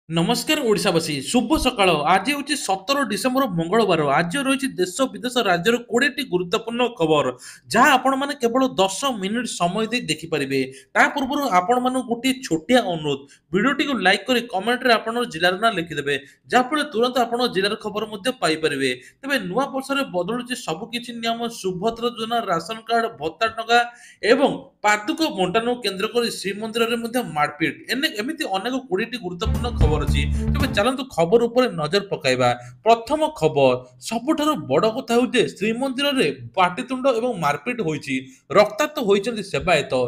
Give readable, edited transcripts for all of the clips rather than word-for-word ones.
नमस्कार ओडावासी शुभ सकाळ आज हूँ 17 डिसेम्बर मंगलवार आज रही देश विदेश राज्यर 20टी गुरुत्वपूर्ण खबर जहाँ आपण मैंने केवल 10 मिनिट समय दे देखिपारे ता पूर्व आपण मान गोटे छोटिया अनुरोध भिडियोटी को लाइक कर कमेंट रे आपण जिलार ना लिखिदेवे जहाँफल तुरंत आपण जिलार खबर पाइपर तेज नुआ वर्ष में बदलुचे सबकि नियम सुभद्र योजना राशन कार्ड भत्ता टंका एवं पादुक बंटन केन्द्र कर श्रीमंदिर में मारपिट एमती अनेक 20टी गुरुत्वपूर्ण खबर अच्छी तेज चलतु खबर उपर नजर पकाइबा प्रथम खबर सबुठार बड़ कथा हूँ श्रीमंदिर में पाटितुंड और मारपिट होती रक्ताक्त होती सेवायत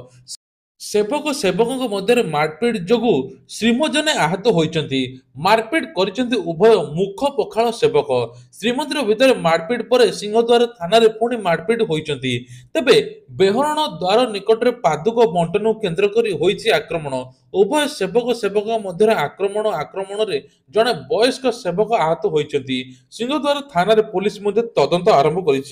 सेवक सेवकों मध्य मारपिट जोगु श्रीमजने आहत होती मारपिट कर उभय मुख पखाल सेवक श्रीमंदिर भितर मारपिट पर सिंहद्वार थाना पुणी मारपिट होती तेबे बेहरण द्वार निकट में पादुक बंटन केन्द्र कर आक्रमण उभय सेवक सेवक मध्य आक्रमण आक्रमण जड़े वयस्क सेवक आहत होती सिंहद्वार थाना पुलिस तदंत आरंभ कर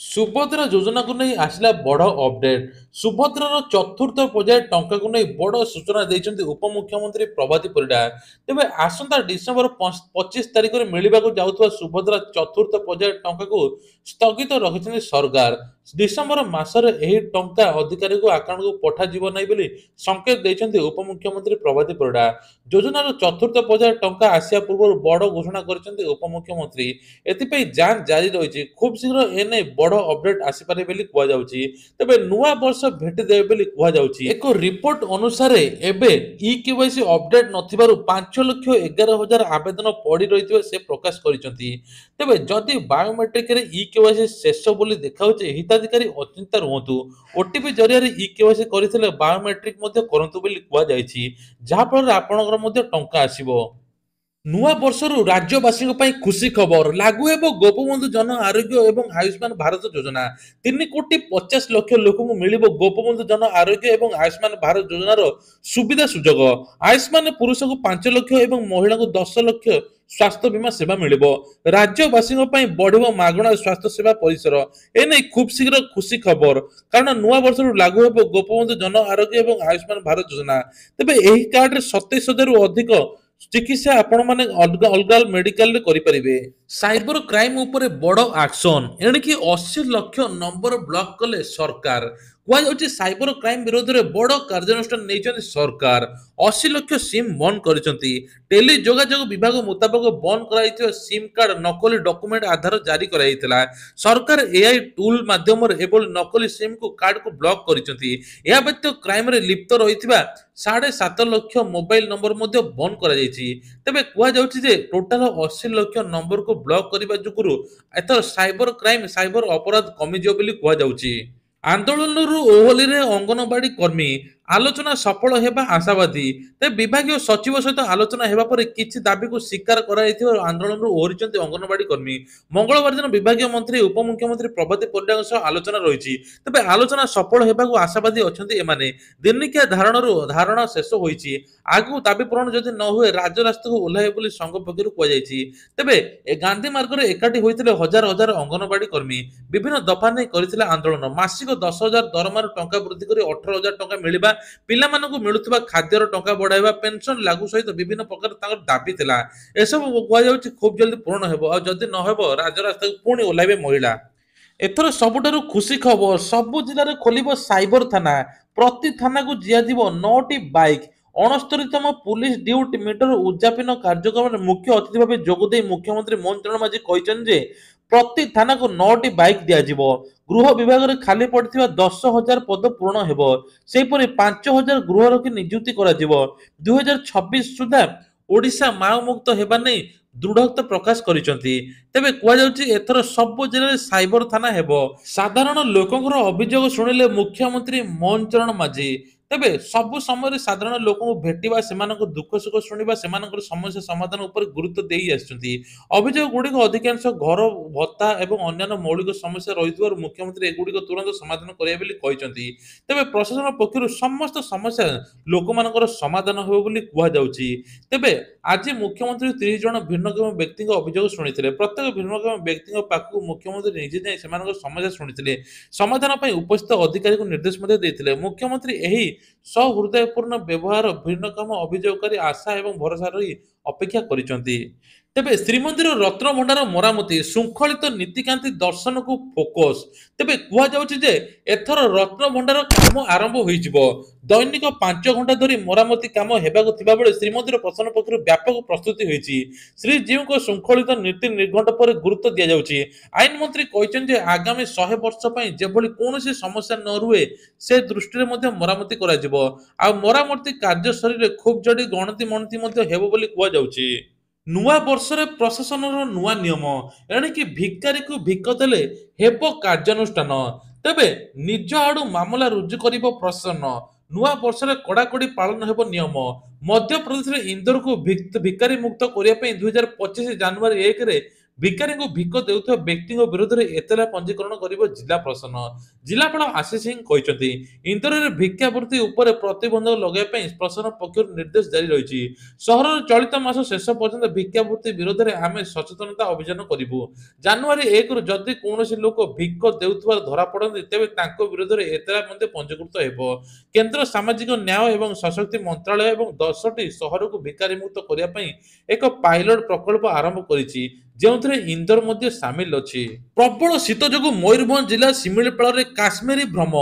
सुभद्रा योजना को नहीं आसला बड़ अपडेट सुभद्रार चतुर्थ पर्याय टंका को नहीं बड़ सूचना देते उपमुख्यमंत्री प्रभाती परिडा तेज आसंता डिसेम्बर 25 तारिख में मिलवा जाऊा सुभद्रा चतुर्थ पर्याय टंका को स्थगित रखिंट सरकार डिसेम्बर मासरे यही टंका अधिकारी को आकाउंट को पठाଯିब नहीं बोली संकेत देते उपमुख्यमंत्री प्रभाती परिडा योजनार चतुर्थ पर्याय टंका आसिया पूर्व बड़ घोषणा करते उपमुख्यमंत्री एथपाई जांच जारी रही खूब शीघ्र एने बड़ अपडेट आसीपारे बोली कहुछि तेबे नुआ वर्ष भेटी देबे बोली कहुछि एक रिपोर्ट अनुसार एबे ई केवाईसी अपडेट नथिबारु 5,11,000 आवेदन पड़ी रही से प्रकाश करिसंती तेबे जदि बायोमेट्रिक रे ई केवाईसी शेष बोली देखाउछि हिताधिकारी अचिंता रुहतु ओटीपी जरिया रे ई केवाईसी करथिले बायोमेट्रिक मध्ये करंतु बोली कहुछि जहा फल आपनकर मध्ये टंका आसीबो नुआ वर्षरु राज्यवासी खुशी खबर लागू हेब गोपबंधु जन आरोग्य एवं आयुष्मान भारत योजना 3,50,00,000 लोक मिल गोपबंधु जन आरोग्य एवं आयुष्मान भारत योजनार सुविधा सुजोग आयुष्मान पुरुष को 5 लाख एवं महिला को 10 लाख स्वास्थ्य बीमा सेवा मिल राज्यवासी बढ़ मागणा स्वास्थ्य सेवा परिसर एने खूब शीघ्र खुशी खबर कारण नुआ वर्ष लागू हेब गोपबंधु जन आरोग्य एवं आयुष्मान भारत योजना तेबे एही कार्ड 27,000 अधिक चिकित्सा आपण माने अलग अलग मेडिकल करें साइबर क्राइम उपरे बड़ एक्शन एणिकी 80 लाख नंबर ब्लॉक कले सरकार कहुच्छे साइबर क्राइम विरोध में बड़ कार्यानुष्ठान नहीं सरकार 80 लाख सिम बंद कर टेली जोगाजोग विभाग मुताबक बंद कर सिम कार्ड नकली डॉक्यूमेंट आधार जारी कराइला सरकार एआई टूल माध्यम नकली सिम को कार्ड को ब्लॉक कर व्यतीत क्राइम रे लिप्त रही 7.5 लाख मोबाइल नंबर बंद कर तेबे कहुच्छे टोटाल 80 लाख नंबर को ब्लॉक करने जुगुरु एथर साइबर क्राइम साइबर अपराध कमिजिव बोली कहुच्छी आंदोलन ओहली अंगनवाड़ी कर्मी आलोचना सफल हेबा आशावादी तेज विभाग सचिव सहित आलोचना हेबा पर किछि दाबी को स्वीकार कराइथिबार आंदोलन ओहरिचंती अंगनवाड़ी कर्मी मंगलवार दिन विभाग मंत्री उपमुख्यमंत्री प्रभाती परिडा सह आलोचना रही तेज आलोचना सफल हेबा आशावादी अछंती एमाने दिनिकिया धारणा शेष होईछि आगु दाबी पूरण जदि न हुए राज्य रास्ता को ओह्लाइबे बोली संघ पक्षरु कहुଯାଇଛି तेबे गांधी मार्ग में एकाठी होइतिले हजार हजार अंगनवाड़ी कर्मी विभिन्न दफा नहीं करथिले आंदोलन मासिक 10,000 दरमार टंका वृद्धि कर 18,000 टंका मिलिबा पिलामानकु मिलुतबा खाद्यर टंका बढ़ाइबा पेंशन लागू सहित विभिन्न प्रकार तांकर दाबी थिला एसब कहुଯାଇଛି खूब जल्दी पूर्ण हेबो आ जदि न हेबो राज्य रास्ता को पुणी ओह्लाइबे महिला एथर सबुठारु खुशी खबर सबु जिले में खोलिबो साइबर थाना प्रति थाना को दियाजिब 9टी बाइक 69तम पुलिस ड्यूटी मीटर उद्यापन कार्यक्रम में मुख्य अतिथि भाव जोगदे मुख्यमंत्री मोहन चरण माझी कहते प्रति थाना को 9टी बाइक दियाजिब गृह विभाग में खाली पड़ता 10,000 पद पूर्ण हेब सेहीपरि 5,000 गृहरक्षी नियुक्ति करा 2026 सुधा ओडिशा माओ मुक्त हेबा नहीं दृढ़ता प्रकाश करिसंती तेबे कहुछि एथर सब जिले में साइबर थाना हेब साधारण लोकंकर अभियोग शुणिले मुख्यमंत्री मोहन चरण माझी तेबे सबु समय साधारण लोक भेटिबा सेमानक दुख सुख शुणिबा सेमानकर समस्या समाधान उपर गुरुत्व देई आछुंती अभियोग गुड़िक अधिकांश घर भत्ता एवं अन्य मौलिक समस्या रही मुख्यमंत्री एगुड़िक तुरंत समाधान करेंगे बोली कहते तेबे प्रशासन पक्षर समस्त समस्या लोक मानकर समाधान हो बोली कहुछि तेबे आज मुख्यमंत्री 30 जन भिन्नक्षम व्यक्ति अभियोग शुणी प्रत्येक भिन्नक्षम व्यक्ति पाखक मुख्यमंत्री निजे जाई सेमानकर समस्या शुणी समाधान उपस्थित अधिकारी को निर्देश मुख्यमंत्री एही ସହୃଦୟପୂର୍ଣ୍ଣ ବ୍ୟବହାର ଭିନ୍ନକ୍ଷମ ଅଭିଯୋଗକାରୀ ଆଶା ଏବଂ ଭରସା ରହି ଅପେକ୍ଷା କରିଛନ୍ତି। ତେବେ ଶ୍ରୀମନ୍ଦିର ରତ୍ନଭଣ୍ଡାର ମରାମତି ଶୃଙ୍ଖଳିତ ନୀତିକାନ୍ତି ଦର୍ଶନକୁ ଫୋକସ୍। ତେବେ କୁହାଯାଉଛି ଯେ ଏଥର ରତ୍ନଭଣ୍ଡାର କାମ ଆରମ୍ଭ ହୋଇଯିବ। ଦୈନିକ 5 ଘଣ୍ଟା ଧରି ମରାମତି କାମ ହେବାକୁ ଥିବାବେଳେ ଶ୍ରୀମନ୍ଦିର ପ୍ରଶାସନ ପକ୍ଷରୁ ବ୍ୟାପକ ପ୍ରସ୍ତୁତି ହୋଇଛି। ଶ୍ରୀଜୀଉଙ୍କ ଶୃଙ୍ଖଳିତ ନୀତି ନିର୍ଘଣ୍ଟ ପରେ ଗୁରୁତ୍ୱ ଦିଆଯାଉଛି। ଆଇନ ମନ୍ତ୍ରୀ କହିଛନ୍ତି ଯେ ଆଗାମୀ 100 ବର୍ଷ ପାଇଁ ଯେଭଳି କୌଣସି ସମସ୍ୟା ନ ରୁହେ ସେ ଦୃଷ୍ଟିରେ ମଧ୍ୟ ମରାମତି କରାଯିବ। ଆଉ ମରାମତି କାର୍ଯ୍ୟ ସରିଲେ ଖୁବ୍ ଯୋଡ଼ି ଗଣତି ମଣତି ମଧ୍ୟ ହେବ ବୋଲି କୁହାଯାଉଛି। ନୂଆ ବର୍ଷରେ ପ୍ରଶାସନର ନୂଆ ନିୟମ, ଏଣିକି ଭିକାରୀକୁ ଭିକ ଦେଲେ ହେବ କାର୍ଯ୍ୟାନୁଷ୍ଠାନ। ତେବେ ନିଜ ଆଡୁ ମାମଲା ରୁଜୁ କରିବ ପ୍ରଶାସନ। ନୂଆ ବର୍ଷରେ କଡାକଡି ପାଳନ ହେବ ନିୟମ। ମଧ୍ୟପ୍ରଦେଶରେ ଇନ୍ଦୋରକୁ ଭିକାରୀ ମୁକ୍ତ କରିବା ପାଇଁ 2025 ଜାନୁଆରୀ 1ରେ ଭିକାରୀଙ୍କୁ ଭିକ ଦେଉଥିବା ବ୍ୟକ୍ତିଙ୍କ ବିରୋଧରେ ଏତଲା ପଞ୍ଜୀକରଣ କରିବ ଜିଲ୍ଲା ପ୍ରଶାସନ। ଜିଲ୍ଲାପାଳ ଆଶିଷ ସିଂ କହିଛନ୍ତି, ଇନ୍ଦୋରରେ ଭିକ୍ଷାବୃତ୍ତି ଉପରେ ପ୍ରତିବନ୍ଧକ ଲଗାଇବା ପାଇଁ ପ୍ରଶାସନ ପକ୍ଷରୁ ନିର୍ଦ୍ଦେଶ ଜାରି ରହିଛି। ସହରରେ ଚଳିତ ମାସ ଶେଷ ପର୍ଯ୍ୟନ୍ତ ଭିକ୍ଷାବୃତ୍ତି ବିରୋଧରେ ଆମେ ସଚେତନତା ଅଭିଯାନ କରିବୁ। ଜାନୁଆରୀ 1ରୁ ଯଦି କୌଣସି ଲୋକ ଭିକ ଦେଉଥିବାର ଧରାପଡ଼ନ୍ତି ତେବେ ତାଙ୍କ ବିରୋଧରେ ଏତଲା ମଧ୍ୟ ପଞ୍ଜୀକୃତ ହେବ। କେନ୍ଦ୍ର ସାମାଜିକ ନ୍ୟାୟ ଏବଂ ସଶକ୍ତି ମନ୍ତ୍ରାଳୟ ଏବଂ 10ଟି ସହରକୁ ଭିକାରୀମୁକ୍ତ କରିବା ପାଇଁ ଏକ ପାଇଲଟ ପ୍ରକଳ୍ପ ଆରମ୍ଭ କରିଛି, ଯେଉଁଥିରେ ଇନ୍ଦୋର ମଧ୍ୟ ସାମିଲ ଅଛି। ପ୍ରବଳ ଶୀତ ଯୋଗୁଁ ମୟୂରଭଞ୍ଜ ଜିଲ୍ଲା ଶିମିଳିପାଳରେ କାଶ୍ମୀରୀ ଭ୍ରମ।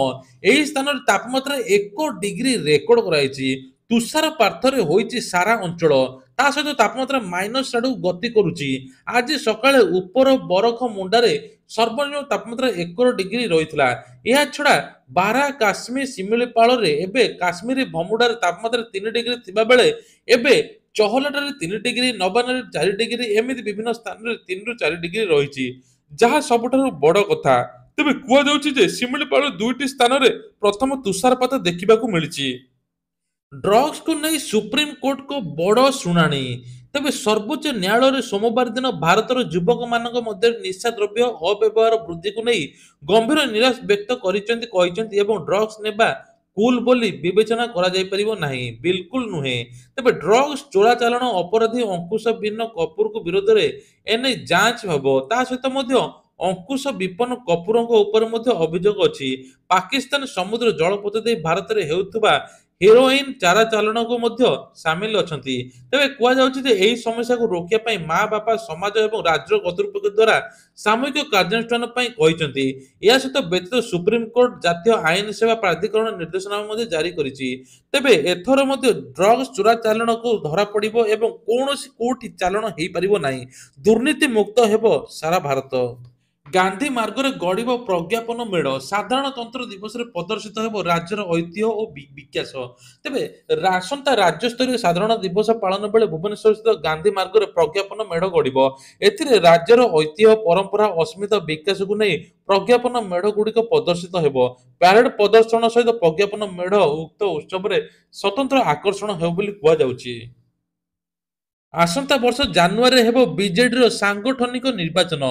ଏହି ସ୍ଥାନରେ ତାପମାତ୍ରା 1 ଡିଗ୍ରୀ ରେକର୍ଡ କରାଯାଇଛି। ତୁଷାରପାତରେ ହୋଇଛି ସାରା ଅଞ୍ଚଳ। ତା ସହିତ ତାପମାତ୍ରା ମାଇନସ୍ ଆଡକୁ ଗତି କରୁଛି। ଆଜି ସକାଳେ ଉପର ବରଖମୁଣ୍ଡାରେ ସର୍ବନିମ୍ନ ତାପମାତ୍ରା 1 ଡିଗ୍ରୀ ରହିଥିଲା। ଏହା ଛଡା ବାରା କାଶ୍ମୀର ଶିମିଳିପାଳରେ ଏବେ କାଶ୍ମୀରୀ ଭମୁଡାରେ ତାପମାତ୍ରା 3 ଡିଗ୍ରୀ ଥିବା ବେଳେ ଏବେ ଚହଲାଠାରେ 3 ଡିଗ୍ରୀ, ନବାନରେ 4 ଡିଗ୍ରୀ, ଏମିତି ବିଭିନ୍ନ ସ୍ଥାନରେ 3ରୁ 4 ଡିଗ୍ରୀ ରହିଛି, ଯାହା ସବୁଠାରୁ ବଡ କଥା। ତେବେ କୁହାଯାଉଛି ଯେ ଶିମିଳିପାଳ 2ଟି ସ୍ଥାନରେ ପ୍ରଥମ ତୁଷାରପାତ ଦେଖିବାକୁ ମିଳିଛି। ଡ୍ରଗ୍ସକୁ ନେଇ ସୁପ୍ରିମକୋର୍ଟଙ୍କ ବଡ଼ ଶୁଣାଣି। ତେବେ ସର୍ବୋଚ୍ଚ ନ୍ୟାୟାଳୟରେ ସୋମବାର ଦିନ ଭାରତର ଯୁବକମାନଙ୍କ ମଧ୍ୟରେ ନିଶା ଦ୍ରବ୍ୟ ଅବ୍ୟବହାର ବୃଦ୍ଧିକୁ ନେଇ ଗମ୍ଭୀର ନିରାଶ ବ୍ୟକ୍ତ କହିଛନ୍ତି ଏବଂ ଡ୍ରଗ୍ସ ନେବା କୁଲ ବୋଲି ବିବେଚନା କରାଯାଇପାରିବ ନାହିଁ, ବିଲକୁଲ ନୁହେଁ। ତେବେ ଡ୍ରଗ୍ସ ଚୋରାଚାଲାଣ ଅପରାଧୀ ଅଙ୍କୁଶ ବିନ କପୁରଙ୍କ ବିରୋଧରେ ଏନେଇ ଯାଞ୍ଚ ହେବ। ତା ସହିତ ମଧ୍ୟ ଅଙ୍କୁଶ ବିପନ କପୁରଙ୍କ ଉପରେ ମଧ୍ୟ ଅଭିଯୋଗ ଅଛି। ପାକିସ୍ତାନ ସମୁଦ୍ର ଜଳପଥ ଦେଇ ଭାରତରେ ହେଉଥିବା ହେରୋଇନ ଚାଲାଣକୁ ମଧ୍ୟ ସାମିଲ ଅଛନ୍ତି। ତେବେ କୁହାଯାଉଛି ଯେ ଏହି ସମସ୍ୟାକୁ ରୋକିବା ପାଇଁ ମା ବାପା, ସମାଜ ଏବଂ ରାଜ୍ୟ କର୍ତ୍ତୃପକ୍ଷ ଦ୍ୱାରା ସାମୂହିକ କାର୍ଯ୍ୟାନୁଷ୍ଠାନ ପାଇଁ କହିଛନ୍ତି। ଏହା ସହିତ ବ୍ୟତୀତ ସୁପ୍ରିମକୋର୍ଟ ଜାତୀୟ ଆଇନ ସେବା ପ୍ରାଧିକରଣ ନିର୍ଦ୍ଦେଶନାମା ମଧ୍ୟ ଜାରି କରିଛି। ତେବେ ଏଥର ମଧ୍ୟ ଡ୍ରଗ୍ସ ଚୋରାଚାଲାଣକୁ ଧରାପଡ଼ିବ ଏବଂ କୌଣସି କୋଉଠି ଚାଲାଣ ହେଇପାରିବ ନାହିଁ। ଦୁର୍ନୀତି ମୁକ୍ତ ହେବ ସାରା ଭାରତ। ଗାନ୍ଧୀ ମାର୍ଗରେ ଗଡ଼ିବ ପ୍ରଜ୍ଞାପନ ମେଢ଼। ସାଧାରଣତନ୍ତ୍ର ଦିବସରେ ପ୍ରଦର୍ଶିତ ହେବ ରାଜ୍ୟର ଐତିହ୍ୟ ଓ ବିକାଶ। ତେବେ ଆସନ୍ତା ରାଜ୍ୟସ୍ତରୀୟ ସାଧାରଣ ଦିବସ ପାଳନ ବେଳେ ଭୁବନେଶ୍ୱରସ୍ଥିତ ଗାନ୍ଧୀ ମାର୍ଗରେ ପ୍ରଜ୍ଞାପନ ମେଢ଼ ଗଡ଼ିବ। ଏଥିରେ ରାଜ୍ୟର ଐତିହ୍ୟ, ପରମ୍ପରା, ଅସ୍ମିତା ବିକାଶକୁ ନେଇ ପ୍ରଜ୍ଞାପନ ମେଢ଼ ଗୁଡ଼ିକ ପ୍ରଦର୍ଶିତ ହେବ। ପ୍ୟାରେଡ୍ ପ୍ରଦର୍ଶନ ସହିତ ପ୍ରଜ୍ଞାପନ ମେଢ଼ ଉକ୍ତ ଉତ୍ସବରେ ସ୍ୱତନ୍ତ୍ର ଆକର୍ଷଣ ହେବ ବୋଲି କୁହାଯାଉଛି। ଆସନ୍ତା ବର୍ଷ ଜାନୁଆରୀରେ ହେବ ବିଜେଡିର ସାଂଗଠନିକ ନିର୍ବାଚନ।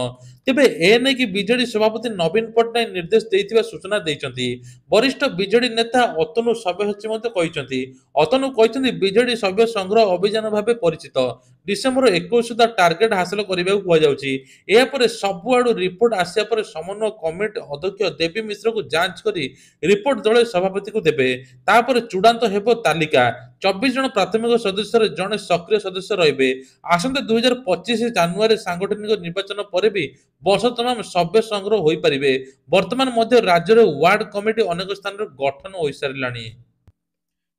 ତେବେ ଏନେଇକି ବିଜେଡି ସଭାପତି ନବୀନ ପଟ୍ଟନାୟକ ନିର୍ଦ୍ଦେଶ ଦେଇଥିବା ସୂଚନା ଦେଇଛନ୍ତି। ବରିଷ୍ଠ ବିଜେଡି ନେତା ଅତନୁ ସବ୍ୟସାଚୀ ମଧ୍ୟ କହିଛନ୍ତି। ଅତନୁ କହିଛନ୍ତି, ବିଜେଡି ସଭ୍ୟ ସଂଗ୍ରହ ଅଭିଯାନ ଭାବେ ପରିଚିତ। ଡିସେମ୍ବର 21 ସୁଦ୍ଧା ଟାର୍ଗେଟ ହାସଲ କରିବାକୁ କୁହାଯାଉଛି। ଏହାପରେ ସବୁଆଡୁ ରିପୋର୍ଟ ଆସିବା ପରେ ସମନ୍ୱୟ କମିଟି ଅଧ୍ୟକ୍ଷ ଦେବୀ ମିଶ୍ରଙ୍କୁ ଯାଞ୍ଚ କରି ରିପୋର୍ଟ ଦଳେ ସଭାପତିଙ୍କୁ ଦେବେ। ତାପରେ ଚୂଡାନ୍ତ ହେବ ତାଲିକା। 24 ଜଣ ପ୍ରାଥମିକ ସଦସ୍ୟରେ ଜଣେ ସକ୍ରିୟ ସଦସ୍ୟ ରହିବେ। ଆସନ୍ତା 2025 ଜାନୁଆରୀ ସାଂଗଠନିକ ନିର୍ବାଚନ ପରେ ବି ବର୍ଷ ତମାମ ସଭ୍ୟ ସଂଗ୍ରହ ହୋଇପାରିବେ। ବର୍ତ୍ତମାନ ମଧ୍ୟ ରାଜ୍ୟରେ ୱାର୍ଡ କମିଟି ଅନେକ ସ୍ଥାନରେ ଗଠନ ହୋଇସାରିଲାଣି।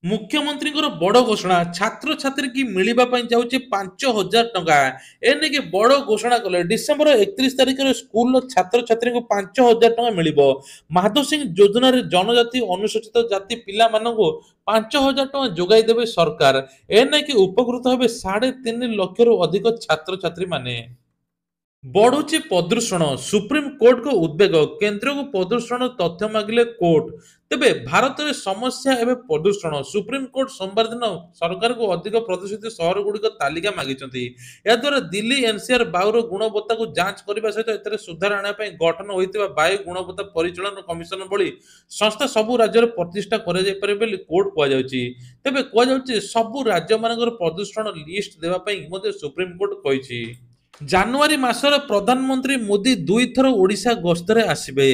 ମୁଖ୍ୟମନ୍ତ୍ରୀଙ୍କର ବଡ଼ ଘୋଷଣା, ଛାତ୍ରଛାତ୍ରୀ କି ମିଳିବା ପାଇଁ ଯାଉଛି 5,000 ଟଙ୍କା। ଏନେଇକି ବଡ଼ ଘୋଷଣା କଲେ। ଡିସେମ୍ବର 31 ତାରିଖରେ ସ୍କୁଲର ଛାତ୍ରଛାତ୍ରୀଙ୍କୁ 5,000 ଟଙ୍କା ମିଳିବ। ମାଧବ ସିଂ ଯୋଜନାରେ ଜନଜାତି ଅନୁସୂଚିତ ଜାତି ପିଲାମାନଙ୍କୁ 5,000 ଟଙ୍କା ଯୋଗାଇ ଦେବେ ସରକାର। ଏନେଇକି ଉପକୃତ ହେବେ 3.5 ଲକ୍ଷରୁ ଅଧିକ ଛାତ୍ରଛାତ୍ରୀମାନେ। ବଢୁଛି ପ୍ରଦୂଷଣ, ସୁପ୍ରିମକୋର୍ଟଙ୍କ ଉଦ୍ବେଗ। କେନ୍ଦ୍ରକୁ ପ୍ରଦୂଷଣ ତଥ୍ୟ ମାଗିଲେ କୋର୍ଟ। ତେବେ ଭାରତରେ ସମସ୍ୟା ଏବେ ପ୍ରଦୂଷଣ। ସୁପ୍ରିମକୋର୍ଟ ସୋମବାର ଦିନ ସରକାରଙ୍କୁ ଅଧିକ ପ୍ରଦୂଷିତ ସହରଗୁଡ଼ିକ ତାଲିକା ମାଗିଛନ୍ତି। ଏହାଦ୍ୱାରା ଦିଲ୍ଲୀ ଏନସିଆର ବାୟୁର ଗୁଣବତ୍ତାକୁ ଯାଞ୍ଚ କରିବା ସହିତ ଏଥିରେ ସୁଧାର ଆଣିବା ପାଇଁ ଗଠନ ହୋଇଥିବା ବାୟୁ ଗୁଣବତ୍ତା ପରିଚାଳନା କମିଶନ ଭଳି ସଂସ୍ଥା ସବୁ ରାଜ୍ୟରେ ପ୍ରତିଷ୍ଠା କରାଯାଇପାରେ ବୋଲି କୋର୍ଟ କୁହାଯାଉଛି। ତେବେ କୁହାଯାଉଛି ସବୁ ରାଜ୍ୟମାନଙ୍କର ପ୍ରଦୂଷଣ ଲିଷ୍ଟ ଦେବା ପାଇଁ ମଧ୍ୟ ସୁପ୍ରିମକୋର୍ଟ କହିଛି। ଜାନୁଆରୀ ମାସରେ ପ୍ରଧାନମନ୍ତ୍ରୀ ମୋଦି ଦୁଇଥର ଓଡ଼ିଶା ଗସ୍ତରେ ଆସିବେ।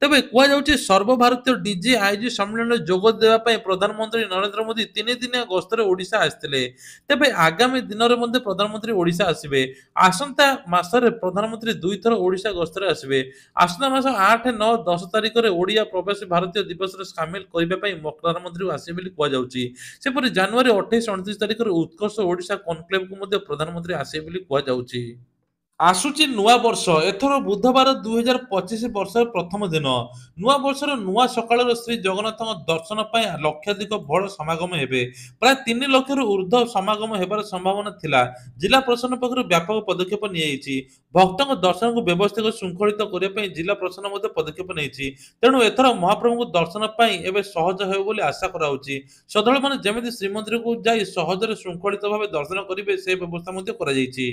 ତେବେ କୁହାଯାଉଛି ସର୍ବଭାରତୀୟ ଡିଜି ଆଇଜି ସମ୍ମିଳନୀରେ ଯୋଗ ଦେବା ପାଇଁ ପ୍ରଧାନମନ୍ତ୍ରୀ ନରେନ୍ଦ୍ର ମୋଦି 3 ଦିନିଆ ଗସ୍ତରେ ଓଡ଼ିଶା ଆସିଥିଲେ। ତେବେ ଆଗାମୀ ଦିନରେ ମଧ୍ୟ ପ୍ରଧାନମନ୍ତ୍ରୀ ଓଡ଼ିଶା ଆସିବେ। ଆସନ୍ତା ମାସରେ ପ୍ରଧାନମନ୍ତ୍ରୀ ଦୁଇଥର ଓଡ଼ିଶା ଗସ୍ତରେ ଆସିବେ। ଆସନ୍ତା ମାସ 8, 9, 10 ତାରିଖରେ ଓଡ଼ିଆ ପ୍ରବାସୀ ଭାରତୀୟ ଦିବସରେ ସାମିଲ କରିବା ପାଇଁ ପ୍ରଧାନମନ୍ତ୍ରୀ ଆସିବେ ବୋଲି କୁହାଯାଉଛି। ସେପରି ଜାନୁଆରୀ 28, 29 ତାରିଖରେ ଉତ୍କର୍ଷ ଓଡ଼ିଶା କନକ୍ଲେଭକୁ ମଧ୍ୟ ପ୍ରଧାନମନ୍ତ୍ରୀ ଆସିବେ ବୋଲି କୁହାଯାଉଛି। ଆସୁଛି ନୂଆ ବର୍ଷ। ଏଥର ବୁଧବାର 2025 ବର୍ଷର ପ୍ରଥମ ଦିନ। ନୂଆ ବର୍ଷର ନୂଆ ସକାଳର ଶ୍ରୀ ଜଗନ୍ନାଥଙ୍କ ଦର୍ଶନ ପାଇଁ ଲକ୍ଷାଧିକ ଭୋଳ ସମାଗମ ହେବେ। ପ୍ରାୟ 3 ଲକ୍ଷରୁ ଉର୍ଦ୍ଧ୍ୱ ସମାଗମ ହେବାର ସମ୍ଭାବନା ଥିଲା। ଜିଲ୍ଲା ପ୍ରଶାସନ ପକ୍ଷରୁ ବ୍ୟାପକ ପଦକ୍ଷେପ ନିଆଯାଇଛି। ଭକ୍ତଙ୍କ ଦର୍ଶନକୁ ବ୍ୟବସ୍ଥିତ ଶୃଙ୍ଖଳିତ କରିବା ପାଇଁ ଜିଲ୍ଲା ପ୍ରଶାସନ ମଧ୍ୟ ପଦକ୍ଷେପ ନେଇଛି। ତେଣୁ ଏଥର ମହାପ୍ରଭୁଙ୍କୁ ଦର୍ଶନ ପାଇଁ ଏବେ ସହଜ ହେବ ବୋଲି ଆଶା କରାଯାଉଛି। ଶ୍ରଦ୍ଧାଳୁମାନେ ଯେମିତି ଶ୍ରୀମନ୍ଦିରକୁ ଯାଇ ସହଜରେ ଶୃଙ୍ଖଳିତ ଭାବେ ଦର୍ଶନ କରିବେ ସେ ବ୍ୟବସ୍ଥା ମଧ୍ୟ କରାଯାଇଛି।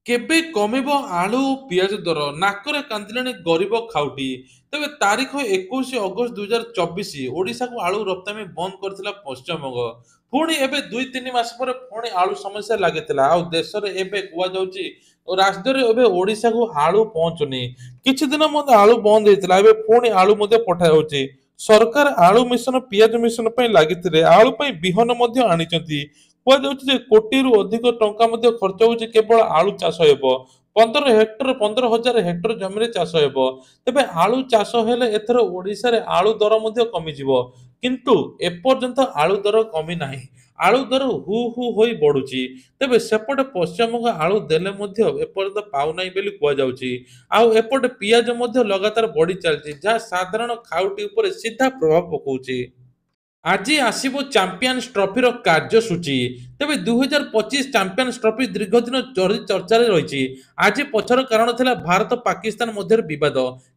କେବେ କମିବ ଆଳୁ ଓ ପିଆଜ ଦର? ନାକରେ କାନ୍ଦିଲାଣି ଗରିବ ଖାଉଟି। ତେବେ ତାରିଖ 21 ଅଗଷ୍ଟ 2024 ଓଡ଼ିଶାକୁ ଆଳୁ ରପ୍ତାନି ବନ୍ଦ କରିଥିଲା ପଶ୍ଚିମବଙ୍ଗ। ପୁଣି ଏବେ 2-3 ମାସ ପରେ ପୁଣି ଆଳୁ ସମସ୍ୟା ଲାଗିଥିଲା। ଆଉ ଦେଶରେ ଏବେ କୁହାଯାଉଛି ରାଜ୍ୟରେ ଏବେ ଓଡ଼ିଶାକୁ ଆଳୁ ପହଞ୍ଚୁନି। କିଛି ଦିନ ମଧ୍ୟ ଆଳୁ ବନ୍ଦ ହେଇଥିଲା, ଏବେ ପୁଣି ଆଳୁ ମଧ୍ୟ ପଠାଯାଉଛି। ସରକାର ଆଳୁ ମିଶନ ପିଆଜ ମିଶନ ପାଇଁ ଲାଗିଥିଲେ। ଆଳୁ ପାଇଁ ବିହନ ମଧ୍ୟ ଆଣିଛନ୍ତି। କୁହାଯାଉଛି ଯେ କୋଟିରୁ ଅଧିକ ଟଙ୍କା ମଧ୍ୟ ଖର୍ଚ୍ଚ ହେଉଛି କେବଳ ଆଳୁ ଚାଷ ହେବ। 15,000 ହେକ୍ଟର ଜମିରେ ଚାଷ ହେବ। ତେବେ ଆଳୁ ଚାଷ ହେଲେ ଏଥର ଓଡ଼ିଶାରେ ଆଳୁ ଦର ମଧ୍ୟ କମିଯିବ। କିନ୍ତୁ ଏପର୍ଯ୍ୟନ୍ତ ଆଳୁ ଦର କମି ନାହିଁ। ଆଳୁ ଦର ହୁ ହୁ ହୋଇ ବଢୁଛି। ତେବେ ସେପଟେ ପଶ୍ଚିମବଙ୍ଗ ଆଳୁ ଦେଲେ ମଧ୍ୟ ଏପର୍ଯ୍ୟନ୍ତ ପାଉନାହିଁ ବୋଲି କୁହାଯାଉଛି। ଆଉ ଏପଟେ ପିଆଜ ମଧ୍ୟ ଲଗାତାର ବଢି ଚାଲିଛି, ଯାହା ସାଧାରଣ ଖାଉଟି ଉପରେ ସିଧା ପ୍ରଭାବ ପକାଉଛି। ଆଜି ଆସିବ ଚାମ୍ପିୟନ୍ସ ଟ୍ରଫିର କାର୍ଯ୍ୟସୂଚୀ। ତେବେ 2025 ଚାମ୍ପିୟନ୍ସ ଟ୍ରଫି ଦୀର୍ଘ ଦିନ ଧରି ଚର୍ଚ୍ଚାରେ ରହିଛି। ଆଜି ପଛର କାରଣ ଥିଲା ଭାରତ ପାକିସ୍ତାନ ମଧ୍ୟରେ ବିବାଦ।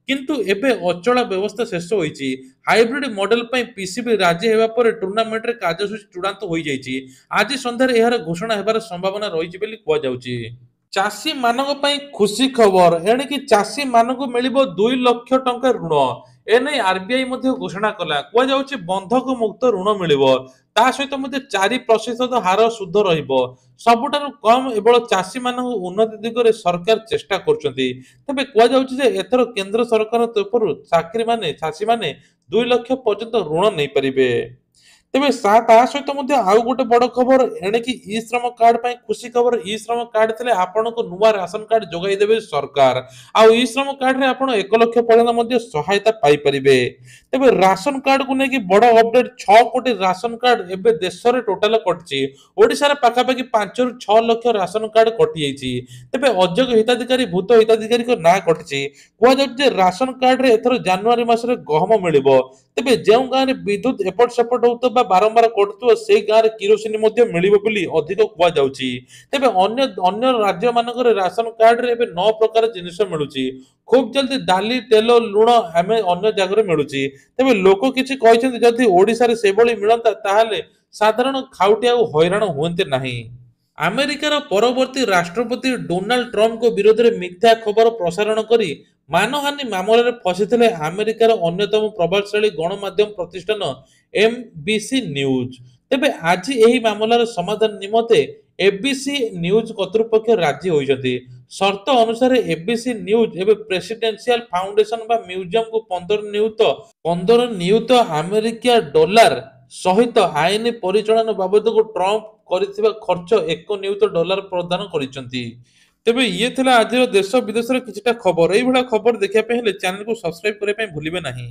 କିନ୍ତୁ ଏବେ ଅଚଳ ବ୍ୟବସ୍ଥା ଶେଷ ହୋଇଛି। ହାଇବ୍ରିଡ୍ ମଡେଲ ପାଇଁ ପିସିବି ରାଜି ହେବା ପରେ ଟୁର୍ଣ୍ଣାମେଣ୍ଟରେ କାର୍ଯ୍ୟସୂଚୀ ଚୂଡ଼ାନ୍ତ ହୋଇଯାଇଛି। ଆଜି ସନ୍ଧ୍ୟାରେ ଏହାର ଘୋଷଣା ହେବାର ସମ୍ଭାବନା ରହିଛି ବୋଲି କୁହାଯାଉଛି। ଚାଷୀମାନଙ୍କ ପାଇଁ ଖୁସି ଖବର। ଏଣିକି ଚାଷୀମାନଙ୍କୁ ମିଳିବ 2 ଲକ୍ଷ ଟଙ୍କା ଋଣ। ଏନେଇ ଆରବିଆଇ ମଧ୍ୟ ଘୋଷଣା କଲା। କୁହାଯାଉଛି ବନ୍ଧକ ମୁକ୍ତ ଋଣ ମିଳିବ। ତା ସହିତ ମଧ୍ୟ 4% ହାର ସୁଧ ରହିବ। ସବୁଠାରୁ କମ୍ କେବଳ ଚାଷୀମାନଙ୍କ ଉନ୍ନତି ଦିଗରେ ସରକାର ଚେଷ୍ଟା କରୁଛନ୍ତି। ତେବେ କୁହାଯାଉଛି ଯେ ଏଥର କେନ୍ଦ୍ର ସରକାରଙ୍କ ତରଫରୁ ଚାଷୀମାନେ 2 ଲକ୍ଷ ପର୍ଯ୍ୟନ୍ତ ଋଣ ନେଇପାରିବେ। ତେବେ ତା ସହିତ ମଧ୍ୟ ଆଉ ଗୋଟେ ବଡ ଖବର, ଏଣିକି ଇ ଶ୍ରମ କାର୍ଡ ପାଇଁ ଖୁସି ଖବର। ଇ ଶ୍ରମ କାର୍ଡ ଥିଲେ ଆପଣଙ୍କୁ ନୂଆ ରାସନ କାର୍ଡ ଯୋଗାଇ ଦେବେ ସରକାର। ଆଉ ଇ ଶ୍ରମ କାର୍ଡରେ ଆପଣ 1 ଲକ୍ଷ ପର୍ଯ୍ୟନ୍ତ ମଧ୍ୟ ସହାୟତା ପାଇପାରିବେ। ତେବେ ରାସନ କାର୍ଡକୁ ନେଇକି ବଡ ଅପଡେଟ, 6 କୋଟି ରାସନ କାର୍ଡ ଏବେ ଦେଶରେ ଟୋଟାଲ କଟିଛି। ଓଡ଼ିଶାରେ ପାଖାପାଖି 5-6 ଲକ୍ଷ ରାସନ କାର୍ଡ କଟିଯାଇଛି। ତେବେ ଅଯୋଗ୍ୟ ହିତାଧିକାରୀ ଭୂତ ହିତାଧିକାରୀଙ୍କ ନାଁ କଟିଛି। କୁହାଯାଉଛି ଯେ ରାସନ କାର୍ଡରେ ଏଥର ଜାନୁଆରୀ ମାସରେ ଗହମ ମିଳିବ। ତେବେ ଯେଉଁ ଗାଁରେ ବିଦ୍ୟୁତ ଏପଟ ସେପଟ ହେଉଥିବ ବା ବାରମ୍ବାର କଟୁଥିବ ସେଇ ଗାଁରେ କିରୋସିନି ମଧ୍ୟ ମିଳିବ ବୋଲି ଅଧିକ କୁହାଯାଉଛି। ତେବେ ଅନ୍ୟ ଅନ୍ୟ ରାଜ୍ୟମାନଙ୍କରେ ରାସନ କାର୍ଡରେ ଏବେ 9 ପ୍ରକାର ଜିନିଷ ମିଳୁଛି। ଖୁବ୍ ଜଲ୍ଦି ଡାଲି, ତେଲ, ଲୁଣ ଆମେ ଅନ୍ୟ ଜାଗାରେ ମିଳୁଛି। ତେବେ ଲୋକ କିଛି କହିଛନ୍ତି ଯଦି ଓଡ଼ିଶାରେ ସେଭଳି ମିଳନ୍ତା ତାହେଲେ ସାଧାରଣ ଖାଉଟି ଆଉ ହଇରାଣ ହୁଅନ୍ତେ ନାହିଁ। ଆମେରିକାର ପରବର୍ତ୍ତୀ ରାଷ୍ଟ୍ରପତି ଡୋନାଲ୍ଡ ଟ୍ରମ୍ପଙ୍କ ବିରୋଧରେ ମିଥ୍ୟା ଖବର ପ୍ରସାରଣ କରି ମାନହାନି ମାମଲାରେ ଫସିଥିଲେ ଆମେରିକାର ଅନ୍ୟତମ ପ୍ରଭାବଶାଳୀ ଗଣମାଧ୍ୟମ ପ୍ରତିଷ୍ଠାନ ଏମ୍ବିସି ନ୍ୟୁଜ୍। ତେବେ ଆଜି ଏହି ମାମଲାର ସମାଧାନ ନିମନ୍ତେ ଏବିସି ନ୍ୟୁଜ୍ କର୍ତ୍ତୃପକ୍ଷ ରାଜି ହୋଇଛନ୍ତି। ସର୍ତ୍ତ ଅନୁସାରେ ଏବିସି ନ୍ୟୁଜ୍ ଏବେ ପ୍ରେସିଡେନ୍ସିଆଲ ଫାଉଣ୍ଡେସନ ବା ମ୍ୟୁଜିୟମକୁ 15 ନିୟୁତ ଆମେରିକୀୟ ଡଲାର ସହିତ ଆଇନ ପରିଚାଳନା ବାବଦକୁ ଟ୍ରମ୍ପ କରିଥିବା ଖର୍ଚ୍ଚ $1 ନିୟୁତ ପ୍ରଦାନ କରିଛନ୍ତି। ତେବେ ଇଏ ଥିଲା ଆଜିର ଦେଶ ବିଦେଶର କିଛିଟା ଖବର। ଏଇଭଳିଆ ଖବର ଦେଖିବା ପାଇଁ ହେଲେ ଚ୍ୟାନେଲକୁ ସବସ୍କ୍ରାଇବ କରିବା ପାଇଁ ଭୁଲିବେ ନାହିଁ।